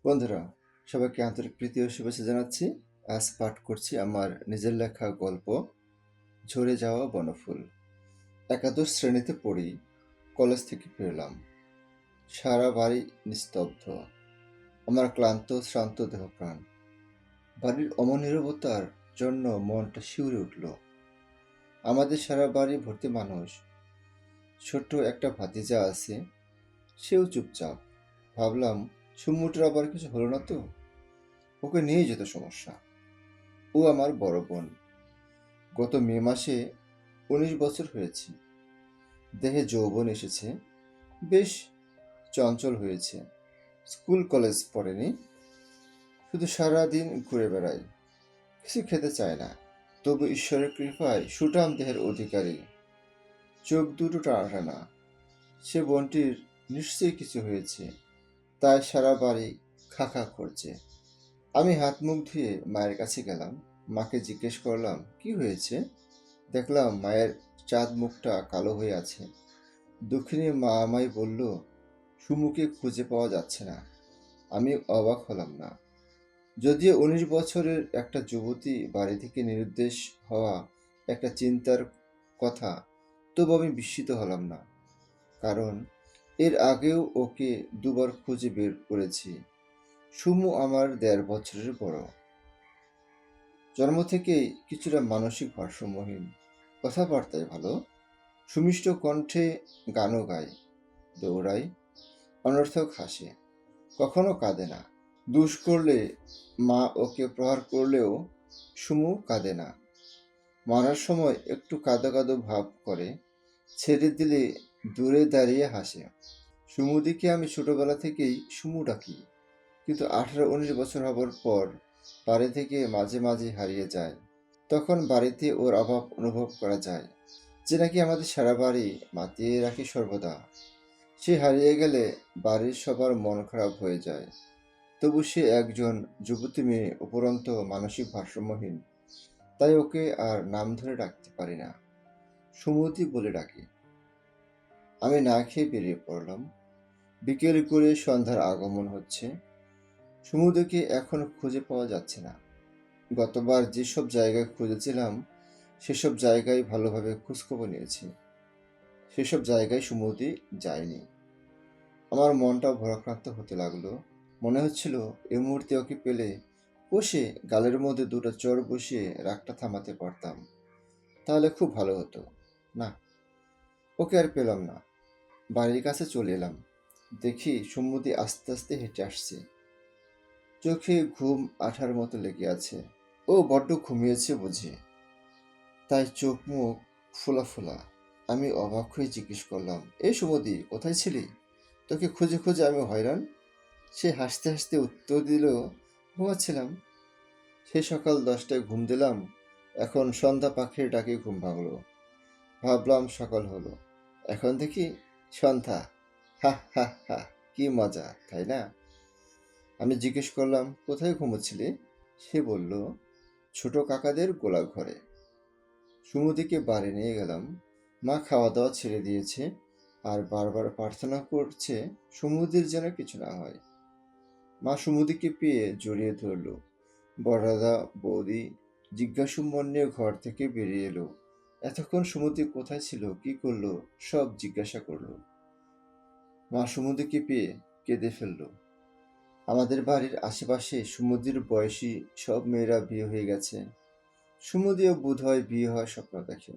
বন্ধুরা, সবাইকে আন্তরিক প্রীতি ও শুভেচ্ছা জানাচ্ছি। আজ পাঠ করছি আমার নিজের লেখা গল্প ঝরে যাওয়া বনফুল। একাদশ শ্রেণীতে পড়ি, কলেজ থেকে ফিরলাম। সারা বাড়ি নিস্তব্ধ। আমার ক্লান্ত শ্রান্ত দেহপ্রাণ। বাড়ির অমনীরবতার জন্য মনটা শিউরে উঠল। আমাদের সারা বাড়ি ভর্তি মানুষ। ছোট্ট একটা ভাতিজা আছে, সেও চুপচাপ। ভাবলাম, সুমুটার আবার কিছু হলো না তো? ওকে নিয়েই যেত সমস্যা। ও আমার বড় বোন। গত মে মাসে ১৯ বছর হয়েছে। দেহে যৌবন এসেছে, বেশ চঞ্চল হয়েছে। স্কুল কলেজ পড়েনি, শুধু সারাদিন ঘুরে বেড়ায়। কিছু খেতে চায় না, তবু ঈশ্বরের কৃপায় সুঠাম দেহের অধিকারী। চোখ দুটো টানা টানা। সে বোনটির নিশ্চয়ই কিছু হয়েছে, তাই সারা বাড়ি খা খা করছে। আমি হাত মুখ ধুয়ে মায়ের কাছে গেলাম। মাকে জিজ্ঞেস করলাম, কি হয়েছে? দেখলাম মায়ের চাঁদ মুখটা কালো হয়ে আছে। দক্ষিণী মা আমায় বলল, সুমুকে খুঁজে পাওয়া যাচ্ছে না। আমি অবাক হলাম না। যদিও ১৯ বছরের একটা যুবতী বাড়ি থেকে নিরুদ্দেশ হওয়া একটা চিন্তার কথা, তবু আমি বিস্মিত হলাম না। কারণ এর আগেও ওকে দুবার খুঁজে বের করেছি। সুমু আমার ১.৫ বছরের বড়। জন্ম থেকেই কিছুটা মানসিক ভারসাম্যহীন। কথাবার্তায় ভালো, সুমিষ্ট কণ্ঠে গানও গায়, দৌড়ায়, অনর্থক হাসে, কখনো কাঁদে না। দুষ করলে, মা ওকে প্রহার করলেও সুমু কাঁদে না। মারার সময় একটু কাঁদো কাঁদো ভাব করে, ছেড়ে দিলে দূরে দাঁড়িয়ে হাসে। সুমুদিকে আমি ছোটবেলা থেকেই সুমু ডাকি, কিন্তু ১৮-১৯ বছর হবার পর বাড়ি থেকে মাঝে মাঝে হারিয়ে যায়। তখন বাড়িতে ওর অভাব অনুভব করা যায়, যে নাকি আমাদের সারা বাড়ি মাতিয়ে রাখি সর্বদা। সে হারিয়ে গেলে বাড়ির সবার মন খারাপ হয়ে যায়। তবু সে একজন যুবতী মেয়ে, উপরন্ত মানসিক ভারসাম্যহীন। তাই ওকে আর নাম ধরে ডাকতে পারি না, সুমতি বলে ডাকি। আমি না খেয়ে বেরিয়ে পড়লাম। বিকেল করে সন্ধ্যার আগমন হচ্ছে। সুমুদিকে এখনো খুঁজে পাওয়া যাচ্ছে না। গতবার যেসব জায়গায় খুঁজেছিলাম, সেসব জায়গায় ভালোভাবে খোঁজখবর নিয়েছি। সেসব জায়গায় সুমতি যায়নি। আমার মনটা ভারাক্রান্ত হতে লাগলো। মনে হচ্ছিল, এই মুহূর্তে ওকে পেলে কষে গালের মধ্যে দুটো চড় বসিয়ে রাগটা থামাতে পারতাম। তাহলে খুব ভালো হতো। না, ওকে আর পেলাম না। বাড়ির কাছে চলে এলাম। দেখি সুমতি আস্তে আস্তে হেঁটে আসছে। চোখে ঘুম আঠার মতো লেগে আছে। ও বড্ড ঘুমিয়েছে বুঝি, তাই চোখ মুখ ফোলা ফোলা। আমি অবাক হয়ে জিজ্ঞেস করলাম, এই সুমতি, কোথায় ছিলি? তোকে খুঁজে খুঁজে আমি হয়রান। সে হাসতে হাসতে উত্তর দিল, ঘুমাচ্ছিলাম। সেই সকাল ১০টায় ঘুম দিলাম, এখন সন্ধ্যা পাখির ডাকে ঘুম ভাঙলো। ভাবলাম সকাল হলো, এখন দেখি সন্ধ্যা। হা হা হা, কি মজা, তাই না? আমি জিজ্ঞেস করলাম, কোথায় ঘুমোচ্ছিলি? সে বলল, ছোট কাকাদের গোলা ঘরে। সুমতিকে বাড়ি নিয়ে গেলাম। মা খাওয়া দাওয়া ছেড়ে দিয়েছে, আর বারবার প্রার্থনা করছে সুমতির যেন কিছু না হয়। মা সুমতিকে পেয়ে জড়িয়ে ধরল। বড়দাদা বৌদি জিজ্ঞাসু মন নিয়ে ঘর থেকে বেরিয়ে এলো। এতক্ষণ সুমতি কোথায় ছিল, কি করলো, সব জিজ্ঞাসা করলো। মা সুমতিকে পেয়ে কেঁদে ফেললো। আমাদের বাড়ির আশেপাশে সুমতির বয়সী সব মেয়েরা বিয়ে হয়ে গেছে। সুমতিও বোধহয় বিয়ে হওয়ার স্বপ্ন দেখে।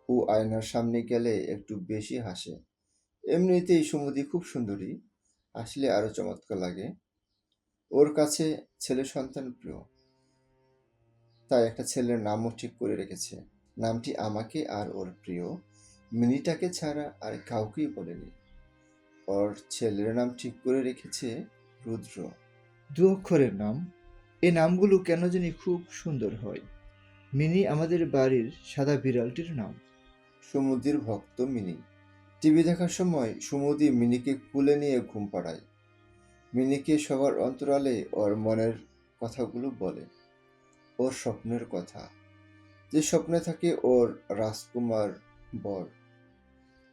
ও আয়নার সামনে গেলে একটু বেশি হাসে। এমনিতেই সুমতি খুব সুন্দরী, আসলে আরো চমৎকার লাগে। ওর কাছে ছেলে সন্তান প্রিয়, তাই একটা ছেলের নামও ঠিক করে রেখেছে। নামটি আমাকে আর ওর প্রিয় মিনিটাকে ছাড়া আর কাউকেই বলেনি। ওর ছেলের নাম ঠিক করে রেখেছে রুদ্র। ২ অক্ষরের নাম। এই নামগুলো কেন জানি খুব সুন্দর হয়। মিনি আমাদের বাড়ির সাদা বিড়ালটির নাম। সুমতির ভক্ত মিনি। টিভি দেখার সময় সুমতি মিনিকে কুলে নিয়ে ঘুম পাড়ায়। মিনিকে সবার অন্তরালে ওর মনের কথাগুলো বলে, ওর স্বপ্নের কথা, যে স্বপ্নে থাকে ওর রাজকুমার বর,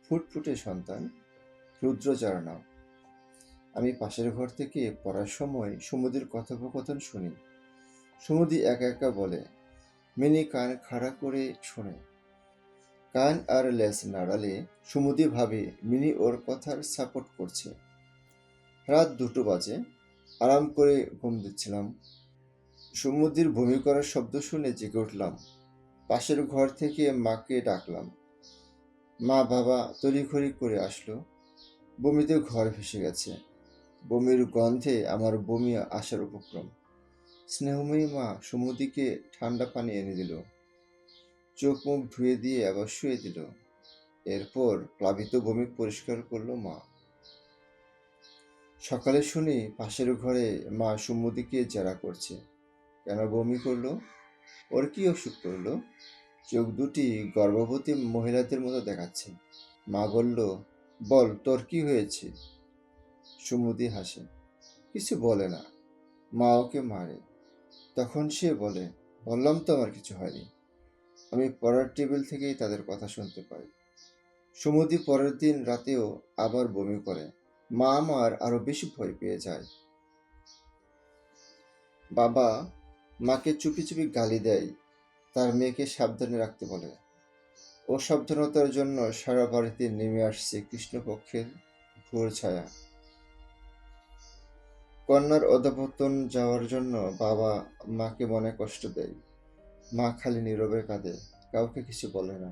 ফুটফুটে সন্তান, রুদ্র যার নাম। আমি পাশের ঘর থেকে পড়ার সময় সুমতির কথোপকথন শুনি। সুমতি একা একা বলে, মিনি কান খাড়া করে শোনে। কান আর লেজ নাড়ালে সুমতি ভাবে মিনি ওর কথার সাপোর্ট করছে। রাত 2টো বাজে, আরাম করে ঘুম দিচ্ছিলাম। সুমতির বমি করার শব্দ শুনে জেগে উঠলাম। পাশের ঘর থেকে মাকে ডাকলাম। মা বাবা তড়িঘড়ি করে আসলো। বমিতে ঘর ভেসে গেছে। বমির গন্ধে আমার বমি আসার উপক্রম। স্নেহময়ী মা সুমতিকে ঠান্ডা পানি এনে দিল। চোখ মুখ ধুয়ে দিয়ে আবার শুয়ে দিল। এরপর প্লাবিত বমি পরিষ্কার করলো মা। সকালে শুনি পাশের ঘরে মা সুমতিকে জেরা করছে। কেন বমি করলো? ওর কি অসুখ করলো? চোখ দুটি গর্ভবতী মহিলাদের মতো দেখাচ্ছে। মা বলল, বল তোর কি হয়েছে? সুমতি হাসে, কিছু বলে না। মা ওকে মারে। তখন সে বলে, বললাম তো আমার কিছু হয়নি। আমি পড়ার টেবিল থেকেই তাদের কথা শুনতে পাই। সুমতি পরের দিন রাতেও আবার বমি করে। মা আমার আরো বেশি ভয় পেয়ে যায়। বাবা মাকে চুপি চুপি গালি দেয়, তার মেয়েকে সাবধানে রাখতে বলে। অসাবধানতার জন্য সারা বাড়িতে নেমে আসছে কৃষ্ণপক্ষের ঘোর ছায়া। কন্যার অধঃপতন যাওয়ার জন্য বাবা মাকে মনে কষ্ট দেয়। মা খালি নীরবে কাঁদে, কাউকে কিছু বলে না।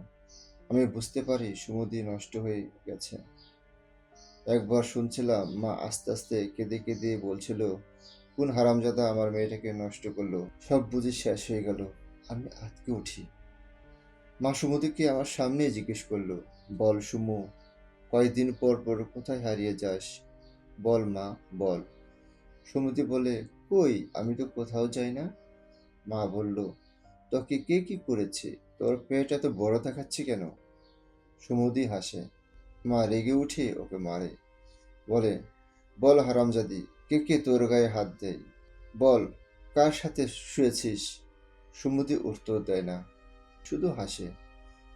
আমি বুঝতে পারি সুমতি নষ্ট হয়ে গেছে। একবার শুনছিলাম মা আস্তে আস্তে কেঁদে কেঁদে বলছিল, কোন হারামজাদা আমার মেয়েটাকে নষ্ট করলো, সব বুঝি শেষ হয়ে গেল। আমি আঁতকে উঠি। মা সুমতিকে আমার সামনেই জিজ্ঞেস করলো, বল সুমু, কয়েকদিন পর পর কোথায় হারিয়ে যাস? বল মা, বল। সুমতি বলে, কই, আমি তো কোথাও যাই না। মা বলল, তোকে কে কি করেছে? তোর পেট এত বড় দেখাচ্ছে কেন? সুমতি হাসে। মা রেগে উঠে ওকে মারে। বলে, বল হারামজাদি, কে কে তোর গায়ে হাত দেয়? বল, কার সাথে শুয়েছিস? সুমতি উত্তর দেয় না, শুধু হাসে।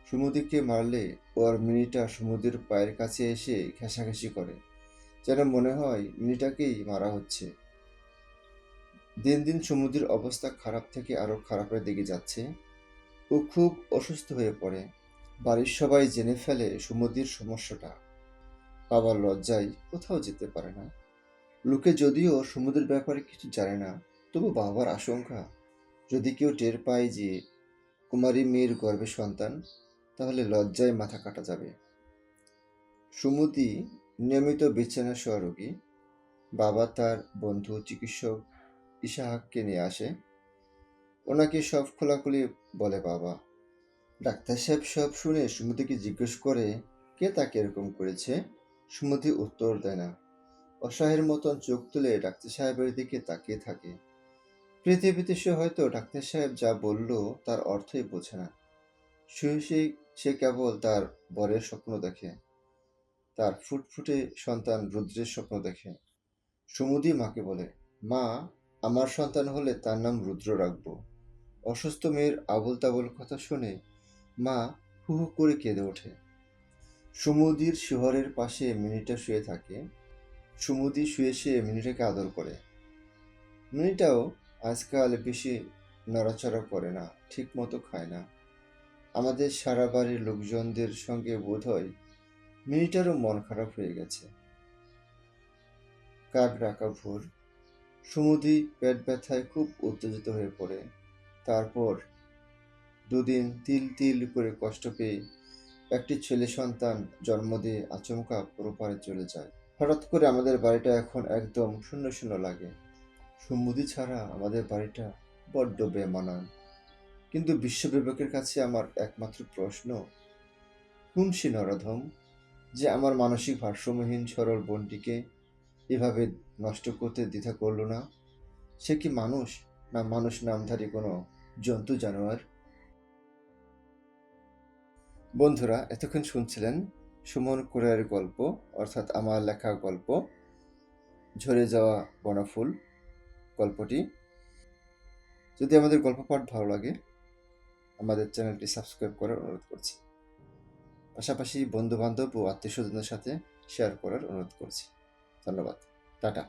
সুমতিকে মারলে ওর মিনিটা সুমতির পায়ের কাছে এসে ঘেঁষাঘেঁষি করে, যেন মনে হয় মিনিটাকেই মারা হচ্ছে। দিন দিন সুমতির অবস্থা খারাপ থেকে আরো খারাপের দিকে যাচ্ছে। ও খুব অসুস্থ হয়ে পড়ে। বাড়ির সবাই জেনে ফেলে সুমতির সমস্যাটা। বাবার লজ্জায় কোথাও যেতে পারে না। লোকে যদিও সুমতির ব্যাপারে কিছু জানে না, তবু বাবার আশঙ্কা, যদি কেউ টের পায় যে কুমারী মেয়ের গর্ভে সন্তান, তাহলে লজ্জায় মাথা কাটা যাবে। সুমতি নিয়মিত বিছানা শোয়া রোগী। বাবা তার বন্ধু চিকিৎসক ইসাহাককে নিয়ে আসে। ওনাকে সব খোলাখুলি বলে বাবা। ডাক্তার সাহেব সব শুনে সুমতিকে জিজ্ঞেস করে, কে তাকে এরকম করেছে? সুমতি উত্তর দেয় না। অসহায়ের মতন চোখ তুলে ডাক্তার সাহেবের দিকে তাকিয়ে থাকে। পৃথিবীতে সে হয়তো ডাক্তার সাহেব যা বলল তার অর্থই বোঝে না। শুয়ে সে কেবল তার বরের স্বপ্ন দেখে, তার ফুটফুটে সন্তান রুদ্রের স্বপ্ন দেখে। সুমতি মাকে বলে, মা, আমার সন্তান হলে তার নাম রুদ্র রাখবো। অসুস্থ মেয়ের আবোল তাবোল কথা শুনে মা হু হু করে কেঁদে ওঠে। সুমতির শিহরের পাশে মিনিটা শুয়ে থাকে। সুমতি শুয়ে মিনিটাকে আদর করে। মিনিটাও আজকাল বেশি নড়াচড়া করে না, ঠিক মতো খায় না। আমাদের সারা বাড়ির লোকজনদের সঙ্গে বোধহয় মিনিটারও মন খারাপ হয়ে গেছে। কাক ডাকা ভোর। সুমতি পেট ব্যথায় খুব উত্তেজিত হয়ে পড়ে। তারপর 2 দিন তিল তিল করে কষ্ট পেয়ে একটি ছেলে সন্তান জন্ম দিয়ে আচমকা পরপারে চলে যায়। হঠাৎ করে আমাদের বাড়িটা এখন একদম শূন্য শূন্য লাগে। সুমতি ছাড়া আমাদের বাড়িটা বড্ড বেমানান। কিন্তু বিশ্ববিবেকের কাছে আমার একমাত্র প্রশ্ন, কোন সে নরাধম যে আমার মানসিক ভারসাম্যহীন সরল বোনটিকে এভাবে নষ্ট করতে দ্বিধা করল না? সে কি মানুষ, না মানুষ নামধারী কোনো জন্তু জানোয়ার? বন্ধুরা, এতক্ষণ শুনছিলেন সুমন কুরারের গল্প, অর্থাৎ আমার লেখা গল্প ঝরে যাওয়া বনফুল গল্পটি। যদি আমাদের গল্প পাঠ ভালো লাগে, আমাদের চ্যানেলটি সাবস্ক্রাইব করার অনুরোধ করছি। পাশাপাশি বন্ধু বান্ধব ও আত্মীয় স্বজনের সাথে শেয়ার করার অনুরোধ করছি। ধন্যবাদ। টাটা।